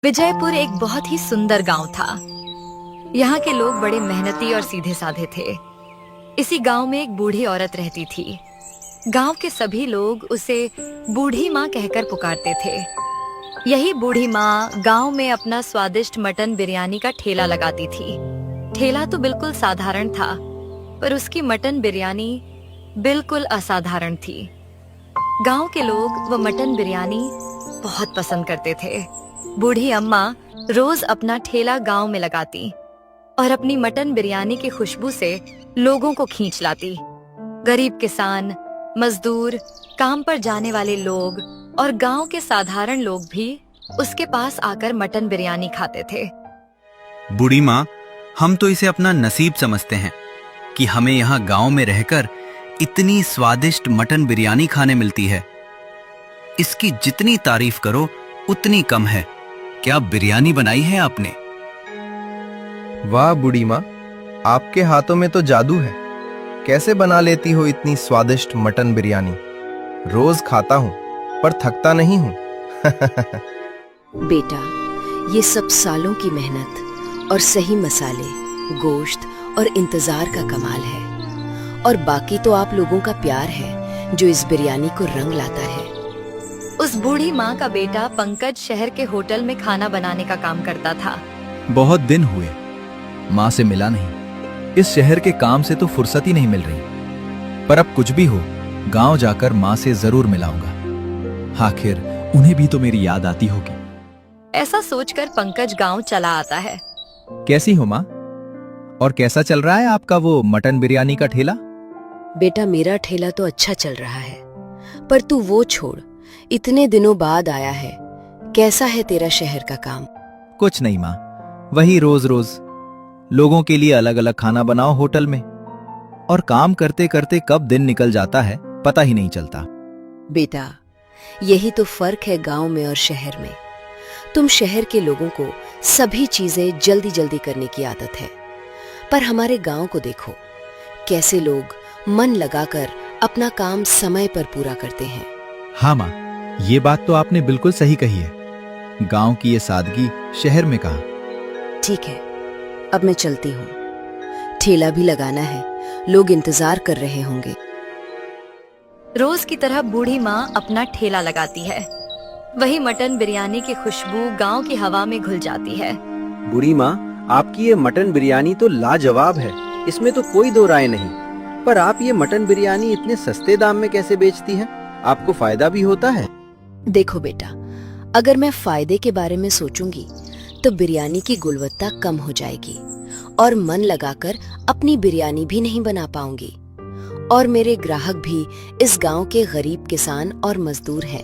विजयपुर एक बहुत ही सुंदर गांव था। यहाँ के लोग बड़े मेहनती और सीधे साधे थे। इसी गांव में एक बूढ़ी औरत रहती थी। गांव के सभी लोग उसे बूढ़ी माँ कहकर पुकारते थे। यही बूढ़ी माँ गांव में अपना स्वादिष्ट मटन बिरयानी का ठेला लगाती थी। ठेला तो बिल्कुल साधारण था, पर उसकी मटन बिरयानी बिल्कुल असाधारण थी। गांव के लोग वो मटन बिरयानी बहुत पसंद करते थे। बूढ़ी अम्मा रोज अपना ठेला गांव में लगाती और अपनी मटन बिरयानी की खुशबू से लोगों को खींच लाती। गरीब किसान, मजदूर, काम पर जाने वाले लोग और गांव के साधारण लोग भी उसके पास आकर मटन बिरयानी खाते थे। बूढ़ी माँ, हम तो इसे अपना नसीब समझते हैं कि हमें यहाँ गांव में रहकर इतनी स्वादिष्ट मटन बिरयानी खाने मिलती है। इसकी जितनी तारीफ करो उतनी कम है। क्या बिरयानी बनाई है आपने? वाह बूढ़ी माँ, आपके हाथों में तो जादू है। कैसे बना लेती हो इतनी स्वादिष्ट मटन बिरयानी? रोज खाता हूँ पर थकता नहीं हूँ। बेटा, ये सब सालों की मेहनत और सही मसाले, गोश्त और इंतजार का कमाल है। और बाकी तो आप लोगों का प्यार है जो इस बिरयानी को रंग लाता है। उस बूढ़ी माँ का बेटा पंकज शहर के होटल में खाना बनाने का काम करता था। बहुत दिन हुए माँ से मिला नहीं। इस शहर के काम से तो फुर्सत ही नहीं मिल रही, पर अब कुछ भी हो गांव जाकर माँ से जरूर मिलाऊंगा। आखिर उन्हें भी तो मेरी याद आती होगी। ऐसा सोचकर पंकज गांव चला आता है। कैसी हो माँ? और कैसा चल रहा है आपका वो मटन बिरयानी का ठेला? बेटा, मेरा ठेला तो अच्छा चल रहा है, पर तू वो छोड़, इतने दिनों बाद आया है। कैसा है तेरा शहर का काम? कुछ नहीं माँ, वही रोज रोज लोगों के लिए अलग अलग खाना बनाओ होटल में, और काम करते करते कब दिन निकल जाता है पता ही नहीं चलता। बेटा, यही तो फर्क है गांव में और शहर में। तुम शहर के लोगों को सभी चीजें जल्दी जल्दी करने की आदत है, पर हमारे गांव को देखो, कैसे लोग मन लगाकर अपना काम समय पर पूरा करते हैं। हाँ माँ, ये बात तो आपने बिल्कुल सही कही है। गांव की ये सादगी शहर में कहाँ। ठीक है, अब मैं चलती हूँ। ठेला भी लगाना है, लोग इंतजार कर रहे होंगे। रोज की तरह बूढ़ी माँ अपना ठेला लगाती है। वही मटन बिरयानी की खुशबू गांव की हवा में घुल जाती है। बूढ़ी माँ, आपकी ये मटन बिरयानी तो लाजवाब है, इसमें तो कोई दो राय नहीं। पर आप ये मटन बिरयानी इतने सस्ते दाम में कैसे बेचती हैं? आपको फायदा भी होता है? देखो बेटा, अगर मैं फायदे के बारे में सोचूंगी तो बिरयानी की गुणवत्ता कम हो जाएगी और मन लगाकर अपनी बिरयानी भी नहीं बना पाऊंगी। और मेरे ग्राहक भी इस गांव के गरीब किसान और मजदूर हैं,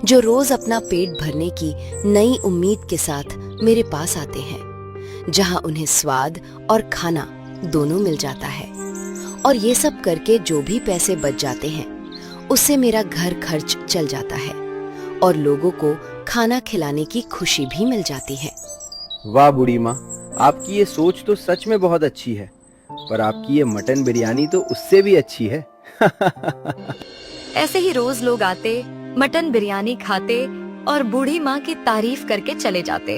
जो रोज अपना पेट भरने की नई उम्मीद के साथ मेरे पास आते हैं, जहां उन्हें स्वाद और खाना दोनों मिल जाता है। और ये सब करके जो भी पैसे बच जाते हैं, उससे मेरा घर खर्च चल जाता है और लोगों को खाना खिलाने की खुशी भी मिल जाती है। वाह बूढ़ी माँ, आपकी ये सोच तो सच में बहुत अच्छी है, पर आपकी ये मटन बिरयानी तो उससे भी अच्छी है। ऐसे ही रोज लोग आते, मटन बिरयानी खाते और बूढ़ी माँ की तारीफ करके चले जाते।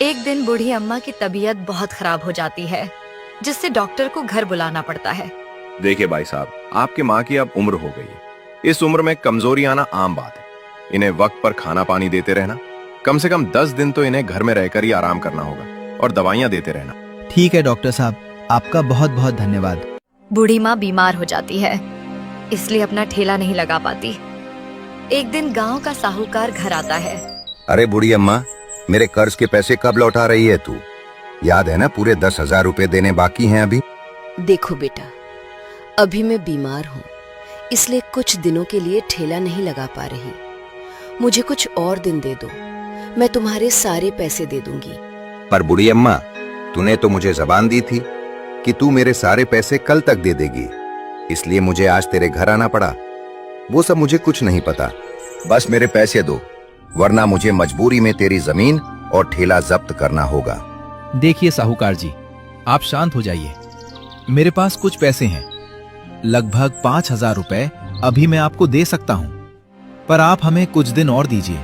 एक दिन बूढ़ी अम्मा की तबीयत बहुत खराब हो जाती है, जिससे डॉक्टर को घर बुलाना पड़ता है। देखिए भाई साहब, आपके माँ की अब उम्र हो गई है। इस उम्र में कमजोरी आना आम बात है। इन्हें वक्त पर खाना पानी देते रहना, कम से कम 10 दिन तो इन्हें घर में रहकर ही आराम करना होगा, और दवाइयाँ देते रहना। ठीक है डॉक्टर साहब, आपका बहुत बहुत धन्यवाद। बूढ़ी माँ बीमार हो जाती है, इसलिए अपना ठेला नहीं लगा पाती। एक दिन गांव का साहूकार घर आता है। अरे बूढ़ी अम्मा, मेरे कर्ज के पैसे कब लौटा रही है तू? याद है ना, पूरे 10,000 रुपए देने बाकी हैं अभी। देखो बेटा, अभी मैं बीमार हूँ, इसलिए कुछ दिनों के लिए ठेला नहीं लगा पा रही। मुझे कुछ और दिन दे दो, मैं तुम्हारे सारे पैसे दे दूंगी। पर बूढ़ी अम्मा, तूने तो मुझे जबान दी थी कि तू मेरे सारे पैसे कल तक दे देगी, इसलिए मुझे आज तेरे घर आना पड़ा। वो सब मुझे कुछ नहीं पता, बस मेरे पैसे दो, वरना मुझे मजबूरी में तेरी जमीन और ठेला जब्त करना होगा। देखिए साहूकार जी, आप शांत हो जाइए। मेरे पास कुछ पैसे हैं, लगभग 5,000 रुपए अभी मैं आपको दे सकता हूं, पर आप हमें कुछ दिन और दीजिए,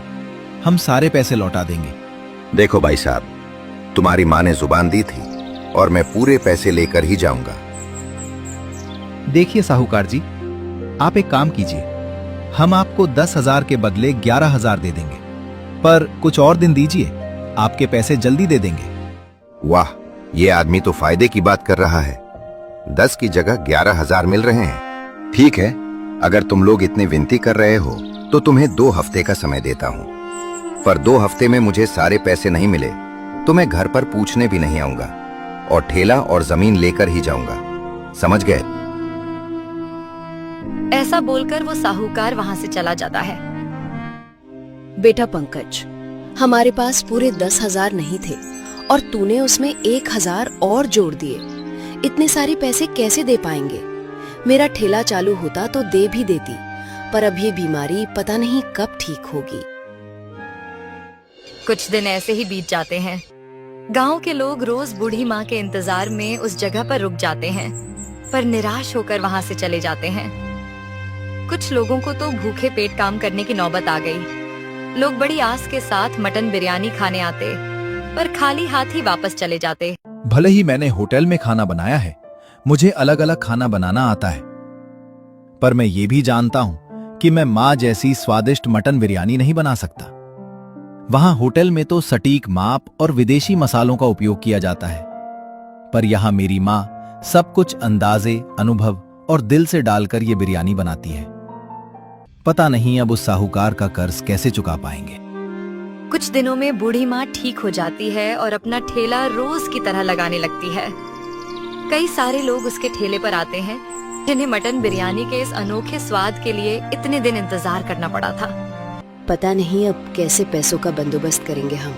हम सारे पैसे लौटा देंगे। देखो भाई साहब, तुम्हारी माँ ने जुबान दी थी और मैं पूरे पैसे लेकर ही जाऊंगा। देखिए साहूकार जी, आप एक काम कीजिए, हम आपको 10,000 के बदले 11,000 दे देंगे, पर कुछ और दिन दीजिए, आपके पैसे जल्दी दे देंगे। वाह, ये आदमी तो फायदे की बात कर रहा है। 10 की जगह 11,000 मिल रहे हैं। ठीक है, अगर तुम लोग इतने विनती कर रहे हो तो तुम्हें 2 हफ्ते का समय देता हूं, पर 2 हफ्ते में मुझे सारे पैसे नहीं मिले तो मैं घर पर पूछने भी नहीं आऊंगा और ठेला और जमीन लेकर ही जाऊंगा। समझ गए? ऐसा बोलकर वो साहूकार वहां से चला जाता है। बेटा पंकज, हमारे पास पूरे 10,000 नहीं थे और तूने उसमें 1,000 और जोड़ दिए। इतने सारे पैसे कैसे दे पाएंगे? मेरा ठेला चालू होता तो दे भी देती, पर अब ये बीमारी पता नहीं कब ठीक होगी। कुछ दिन ऐसे ही बीत जाते हैं। गांव के लोग रोज बूढ़ी माँ के इंतजार में उस जगह पर रुक जाते हैं, पर निराश होकर वहां से चले जाते हैं। कुछ लोगों को तो भूखे पेट काम करने की नौबत आ गई। लोग बड़ी आस के साथ मटन बिरयानी खाने आते, पर खाली हाथ ही वापस चले जाते। भले ही मैंने होटल में खाना बनाया है, मुझे अलग अलग खाना बनाना आता है, पर मैं ये भी जानता हूं कि मैं माँ जैसी स्वादिष्ट मटन बिरयानी नहीं बना सकता। वहां होटल में तो सटीक माप और विदेशी मसालों का उपयोग किया जाता है, पर यहां मेरी माँ सब कुछ अंदाजे, अनुभव और दिल से डालकर ये बिरयानी बनाती है। पता नहीं अब उस साहूकार का कर्ज कैसे चुका पाएंगे। कुछ दिनों में बूढ़ी माँ ठीक हो जाती है और अपना ठेला रोज की तरह लगाने लगती है। कई सारे लोग उसके ठेले पर आते हैं, जिन्हें मटन बिरयानी के इस अनोखे स्वाद के लिए इतने दिन इंतजार करना पड़ा था। पता नहीं अब कैसे पैसों का बंदोबस्त करेंगे हम।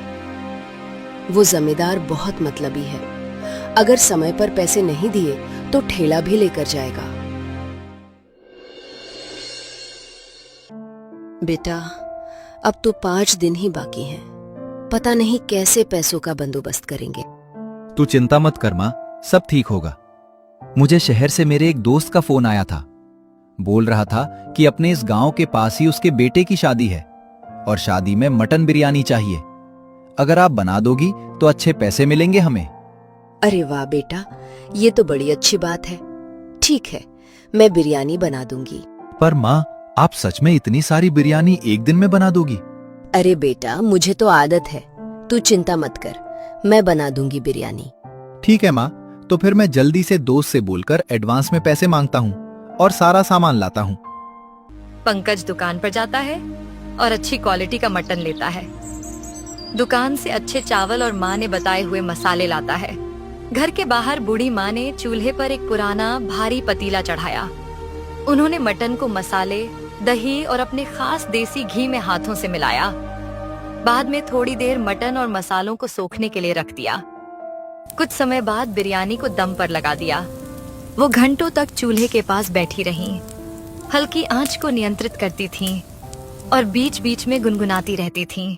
वो जमींदार बहुत मतलबी है, अगर समय पर पैसे नहीं दिए तो ठेला भी लेकर जाएगा। बेटा, अब तो 5 दिन ही बाकी हैं। पता नहीं कैसे पैसों का बंदोबस्त करेंगे। तू चिंता मत कर माँ, सब ठीक होगा। मुझे शहर से मेरे एक दोस्त का फोन आया था। बोल रहा था कि अपने इस गांव के पास ही उसके बेटे की शादी है और शादी में मटन बिरयानी चाहिए। अगर आप बना दोगी तो अच्छे पैसे मिलेंगे हमें। अरे वाह बेटा, ये तो बड़ी अच्छी बात है। ठीक है, मैं बिरयानी बना दूंगी। पर माँ, आप सच में इतनी सारी बिरयानी एक दिन में बना दोगी? अरे बेटा, मुझे तो आदत है, तू चिंता मत कर, मैं बना दूंगी बिरयानी। ठीक है माँ, तो फिर मैं जल्दी से दोस्त से बोलकर एडवांस में पैसे मांगता हूँ और सारा सामान लाता हूँ। पंकज दुकान पर जाता है और अच्छी क्वालिटी का मटन लेता है। दुकान से अच्छे चावल और माँ ने बताए हुए मसाले लाता है। घर के बाहर बूढ़ी माँ ने चूल्हे पर एक पुराना भारी पतीला चढ़ाया। उन्होंने मटन को मसाले, दही और अपने खास देसी घी में हाथों से मिलाया। बाद में थोड़ी देर मटन और मसालों को सोखने के लिए रख दिया। कुछ समय बाद बिरयानी को दम पर लगा दिया। वो घंटों तक चूल्हे के पास बैठी रहीं, हल्की आंच को नियंत्रित करती थीं और बीच बीच में गुनगुनाती रहती थीं।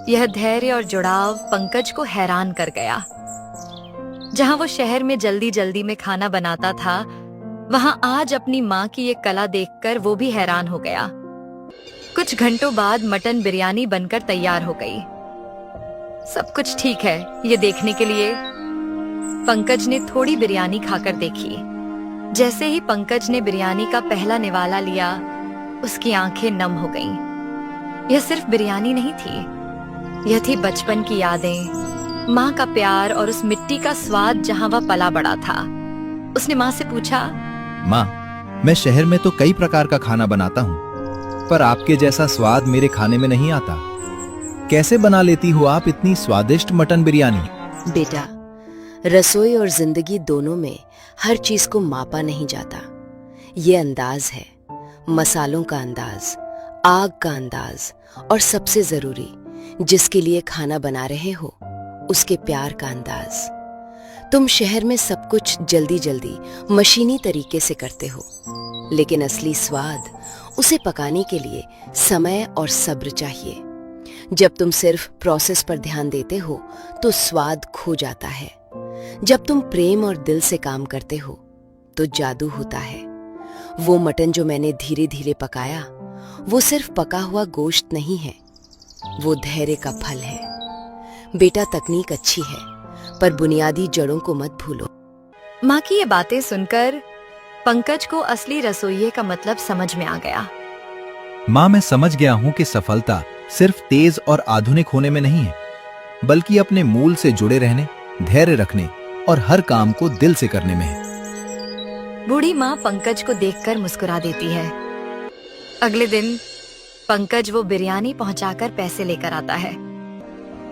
यह धैर्य और जुड़ाव पंकज को हैरान कर गया। जहां वो शहर में जल्दी जल्दी में खाना बनाता था, वहां आज अपनी माँ की ये कला देखकर वो भी हैरान हो गया। कुछ घंटों बाद मटन बिरयानी बनकर तैयार हो गई। सब कुछ ठीक है ये देखने के लिए पंकज ने थोड़ी बिरयानी खाकर देखी। जैसे ही पंकज ने बिरयानी का पहला निवाला लिया, उसकी आंखें नम हो गईं। यह सिर्फ बिरयानी नहीं थी, यह थी बचपन की यादें, माँ का प्यार और उस मिट्टी का स्वाद जहां वह पला बड़ा था। उसने माँ से पूछा, माँ, मैं शहर में तो कई प्रकार का खाना बनाता हूँ, पर आपके जैसा स्वाद मेरे खाने में नहीं आता। कैसे बना लेती हो आप इतनी स्वादिष्ट मटन बिरयानी? बेटा, रसोई और जिंदगी दोनों में हर चीज को मापा नहीं जाता। ये अंदाज है, मसालों का अंदाज, आग का अंदाज और सबसे जरूरी, जिसके लिए खाना बना रहे हो उसके प्यार का अंदाज। तुम शहर में सब कुछ जल्दी जल्दी मशीनी तरीके से करते हो, लेकिन असली स्वाद उसे पकाने के लिए समय और सब्र चाहिए। जब तुम सिर्फ प्रोसेस पर ध्यान देते हो तो स्वाद खो जाता है। जब तुम प्रेम और दिल से काम करते हो तो जादू होता है। वो मटन जो मैंने धीरे धीरे पकाया, वो सिर्फ पका हुआ गोश्त नहीं है, वो धैर्य का फल है। बेटा तकनीक अच्छी है, पर बुनियादी जड़ों को मत भूलो। माँ की ये बातें सुनकर पंकज को असली रसोइये का मतलब समझ में आ गया। माँ, मैं समझ गया हूँ कि सफलता सिर्फ तेज और आधुनिक होने में नहीं है, बल्कि अपने मूल से जुड़े रहने, धैर्य रखने और हर काम को दिल से करने में है। बूढ़ी माँ पंकज को देखकर मुस्कुरा देती है। अगले दिन पंकज वो बिरयानी पहुंचाकर पैसे लेकर आता है।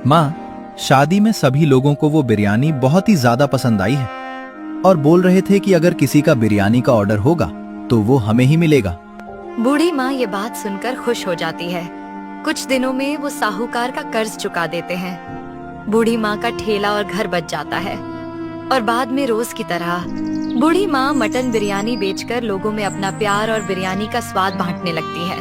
माँ, शादी में सभी लोगों को वो बिरयानी बहुत ही ज्यादा पसंद आई है और बोल रहे थे कि अगर किसी का बिरयानी का ऑर्डर होगा तो वो हमें ही मिलेगा। बूढ़ी माँ ये बात सुनकर खुश हो जाती है। कुछ दिनों में वो साहूकार का कर्ज चुका देते हैं। बूढ़ी माँ का ठेला और घर बच जाता है और बाद में रोज की तरह बूढ़ी माँ मटन बिरयानी बेचकर लोगों में अपना प्यार और बिरयानी का स्वाद बांटने लगती है।